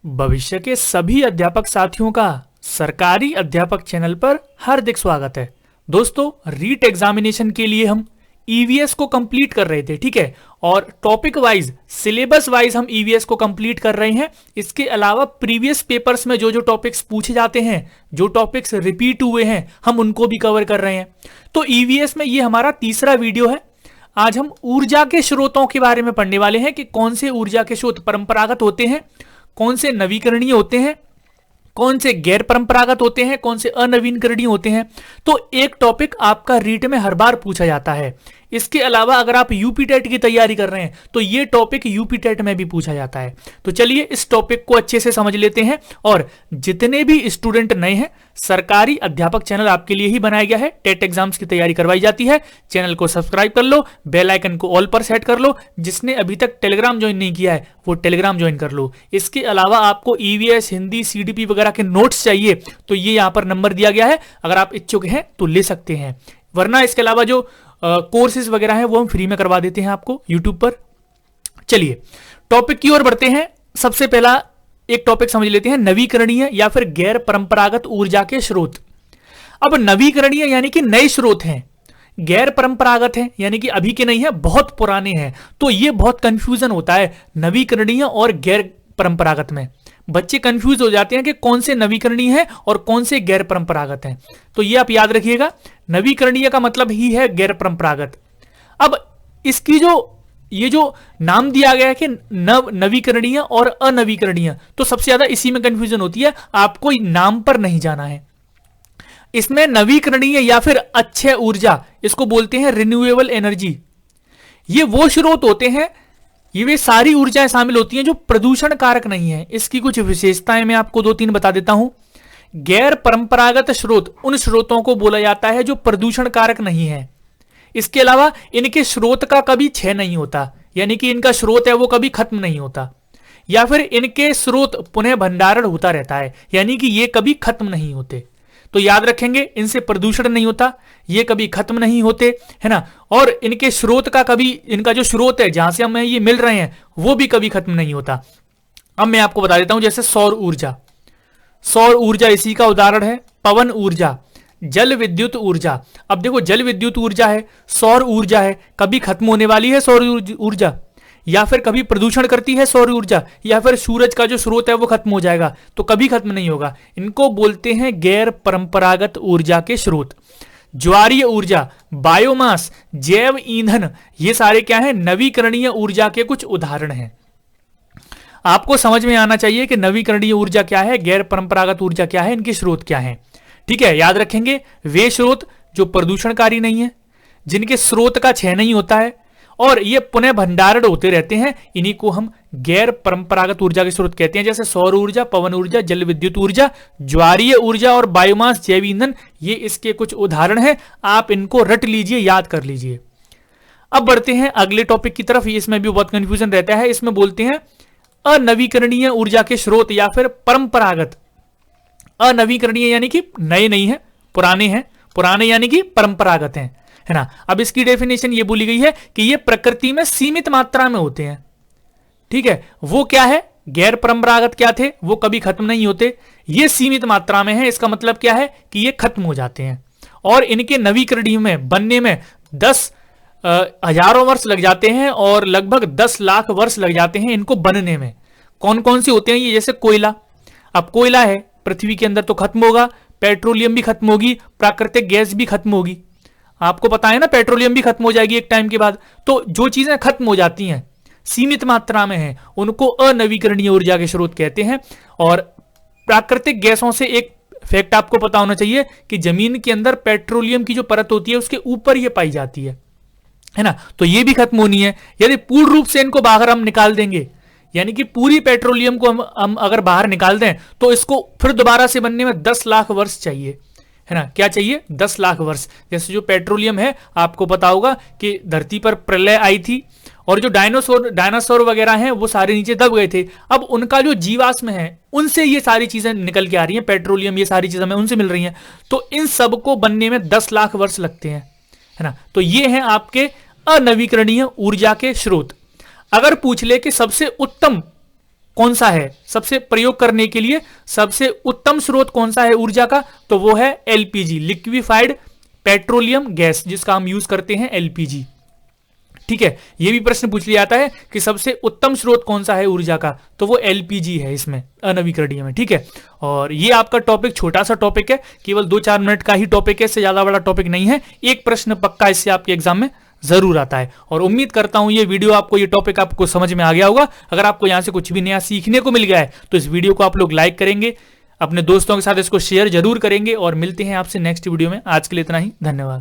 भविष्य के सभी अध्यापक साथियों का सरकारी अध्यापक चैनल पर हार्दिक स्वागत है। दोस्तों, रीट एग्जामिनेशन के लिए हम ईवीएस को कंप्लीट कर रहे थे, ठीक है, और टॉपिक वाइज सिलेबस वाइज हम ईवीएस को कंप्लीट कर रहे हैं। इसके अलावा प्रीवियस पेपर्स में जो जो टॉपिक्स पूछे जाते हैं, जो टॉपिक्स रिपीट हुए हैं, हम उनको भी कवर कर रहे हैं। तो ईवीएस में ये हमारा तीसरा वीडियो है। आज हम ऊर्जा के स्रोतों के बारे में पढ़ने वाले हैं कि कौन से ऊर्जा के स्रोत परंपरागत होते हैं, कौन से नवीकरणीय होते हैं, कौन से गैर परंपरागत होते हैं, कौन से अनवीकरणीय होते हैं। तो एक टॉपिक आपका रीट में हर बार पूछा जाता है। इसके अलावा अगर आप यूपी टेट की तैयारी कर रहे हैं तो ये टॉपिक यूपी टेट में भी पूछा जाता है। तो चलिए इस टॉपिक को अच्छे से समझ लेते हैं। और जितने भी स्टूडेंट नए हैं, सरकारी अध्यापक चैनल आपके लिए ही बनाया गया है। टेट एग्जाम्स की तैयारी करवाई जाती है। चैनल को सब्सक्राइब कर लो, बेल आइकन को ऑल पर सेट कर लो। जिसने अभी तक टेलीग्राम ज्वाइन नहीं किया है वो टेलीग्राम ज्वाइन कर लो। इसके अलावा आपको ईवीएस, हिंदी, सीडीपी वगैरह के नोट्स चाहिए तो ये यहाँ पर नंबर दिया गया है, अगर आप इच्छुक हैं तो ले सकते हैं। वरना इसके अलावा जो कोर्सेज वगैरह हैं वो हम फ्री में करवा देते हैं आपको यूट्यूब पर। चलिए टॉपिक की ओर बढ़ते हैं। सबसे पहला एक टॉपिक समझ लेते हैं, नवीकरणीय या फिर गैर परंपरागत ऊर्जा के स्रोत। अब नवीकरणीय यानी कि नए स्रोत हैं, गैर परंपरागत हैं यानी कि अभी के नहीं है, बहुत पुराने हैं। तो ये बहुत कंफ्यूजन होता है नवीकरणीय और गैर परंपरागत में। बच्चे कंफ्यूज हो जाते हैं कि कौन से नवीकरणीय है और कौन से गैर परंपरागत हैं। तो ये आप याद रखिएगा, नवीकरणीय का मतलब ही है गैर परंपरागत। अब इसकी ये जो नाम दिया गया है कि नवीकरणीय और अनवीकरणीय, तो सबसे ज्यादा इसी में कंफ्यूजन होती है। आपको नाम पर नहीं जाना है। इसमें नवीकरणीय या फिर अक्षय ऊर्जा, इसको बोलते हैं रिन्यूएबल एनर्जी। ये वो स्रोत होते हैं, ये वे सारी ऊर्जाएं शामिल होती हैं जो प्रदूषण कारक नहीं है। इसकी कुछ विशेषताएं मैं आपको दो तीन बता देता हूं। गैर परंपरागत स्रोत उन स्रोतों को बोला जाता है जो प्रदूषण कारक नहीं है। इसके अलावा इनके स्रोत का कभी क्षय नहीं होता, यानी कि इनका स्रोत है वो कभी खत्म नहीं होता, या फिर इनके स्रोत पुनः भंडारण होता रहता है, यानी कि ये कभी खत्म नहीं होते। तो याद रखेंगे, इनसे प्रदूषण नहीं होता, ये कभी खत्म नहीं होते, है ना। और इनके स्रोत का कभी, इनका जो स्रोत है जहां से हमें ये मिल रहे हैं वो भी कभी खत्म नहीं होता। अब मैं आपको बता देता हूं, जैसे सौर ऊर्जा, सौर ऊर्जा इसी का उदाहरण है। पवन ऊर्जा, जल विद्युत ऊर्जा। अब देखो, जल विद्युत ऊर्जा है, सौर ऊर्जा है, कभी खत्म होने वाली है सौर ऊर्जा, या फिर कभी प्रदूषण करती है सौर ऊर्जा, या फिर सूरज का जो स्रोत है वो खत्म हो जाएगा, तो कभी खत्म नहीं होगा। इनको बोलते हैं गैर परंपरागत ऊर्जा के स्रोत। ज्वारीय ऊर्जा, बायोमास, जैव ईंधन, ये सारे क्या है, नवीकरणीय ऊर्जा के कुछ उदाहरण हैं। आपको समझ में आना चाहिए कि नवीकरणीय ऊर्जा क्या है, गैर परंपरागत ऊर्जा क्या है, इनके स्रोत क्या है। ठीक है, याद रखेंगे, वे स्रोत जो प्रदूषणकारी नहीं है, जिनके स्रोत का क्षय नहीं होता है और ये पुनः भंडारण होते रहते हैं, इन्हीं को हम गैर परंपरागत ऊर्जा के स्रोत कहते हैं। जैसे सौर ऊर्जा, पवन ऊर्जा, जल विद्युत ऊर्जा, ज्वारीय ऊर्जा और बायोमास, जैव ईंधन, ये इसके कुछ उदाहरण हैं। आप इनको रट लीजिए, याद कर लीजिए। अब बढ़ते हैं अगले टॉपिक की तरफ। इसमें भी बहुत कंफ्यूजन रहता है। इसमें बोलते हैं अनवीकरणीय ऊर्जा के स्रोत या फिर परंपरागत। अनवीकरणीय यानी कि नए नहीं है, पुराने हैं, पुराने यानी कि परंपरागत हैं, है ना। अब इसकी डेफिनेशन ये बोली गई है कि ये प्रकृति में सीमित मात्रा में होते हैं। ठीक है, वो क्या है, गैर परंपरागत क्या थे, वो कभी खत्म नहीं होते, ये सीमित मात्रा में है। इसका मतलब क्या है कि ये खत्म हो जाते हैं और इनके नवीकरणीय में बनने में 10 हजारों वर्ष लग जाते हैं और लगभग 10 लाख वर्ष लग जाते हैं इनको बनने में। कौन कौन से होते हैं ये, जैसे कोयला। अब कोयला है पृथ्वी के अंदर तो खत्म होगा, पेट्रोलियम भी खत्म होगी, प्राकृतिक गैस भी खत्म होगी। आपको पता है ना, पेट्रोलियम भी खत्म हो जाएगी एक टाइम के बाद। तो जो चीजें खत्म हो जाती हैं, सीमित मात्रा में हैं, उनको अनवीकरणीय ऊर्जा के स्रोत कहते हैं। और प्राकृतिक गैसों से एक फैक्ट आपको पता होना चाहिए कि जमीन के अंदर पेट्रोलियम की जो परत होती है उसके ऊपर ये पाई जाती है ना। तो ये भी खत्म होनी है। यदि पूर्ण रूप से इनको बाहर हम निकाल देंगे, यानी कि पूरी पेट्रोलियम को हम अगर बाहर निकाल दें तो इसको फिर दोबारा से बनने में 10 लाख वर्ष चाहिए, है ना। क्या चाहिए, 10 लाख वर्ष। जैसे जो पेट्रोलियम है, आपको पता होगा कि धरती पर प्रलय आई थी और जो डायनासोर वगैरह हैं वो सारे नीचे दब गए थे। अब उनका जो जीवाश्म है उनसे ये सारी चीजें निकल के आ रही हैं, पेट्रोलियम, ये सारी चीजें हमें उनसे मिल रही हैं। तो इन सब को बनने में 10 लाख वर्ष लगते हैं, है ना। तो ये हैं आपके अनवीकरणीय ऊर्जा के स्रोत। अगर पूछ ले कि सबसे उत्तम कौन सा है सबसे प्रयोग करने के लिए सबसे उत्तम स्रोत कौन सा है ऊर्जा का, तो वो है एलपीजी, लिक्विफाइड पेट्रोलियम गैस, जिसका हम यूज करते हैं एलपीजी। ठीक है, ये भी प्रश्न पूछ लिया जाता है कि सबसे उत्तम स्रोत कौन सा है ऊर्जा का, तो वो एलपीजी है इसमें, अनवीकरणीय में। ठीक है, और ये आपका टॉपिक छोटा सा टॉपिक है, केवल 2-4 मिनट का ही टॉपिक है, इससे ज्यादा बड़ा टॉपिक नहीं है। एक प्रश्न पक्का इससे आपके एग्जाम में जरूर आता है, और उम्मीद करता हूं ये वीडियो आपको, ये टॉपिक आपको समझ में आ गया होगा। अगर आपको यहां से कुछ भी नया सीखने को मिल गया है तो इस वीडियो को आप लोग लाइक करेंगे, अपने दोस्तों के साथ इसको शेयर जरूर करेंगे, और मिलते हैं आपसे नेक्स्ट वीडियो में। आज के लिए इतना ही, धन्यवाद।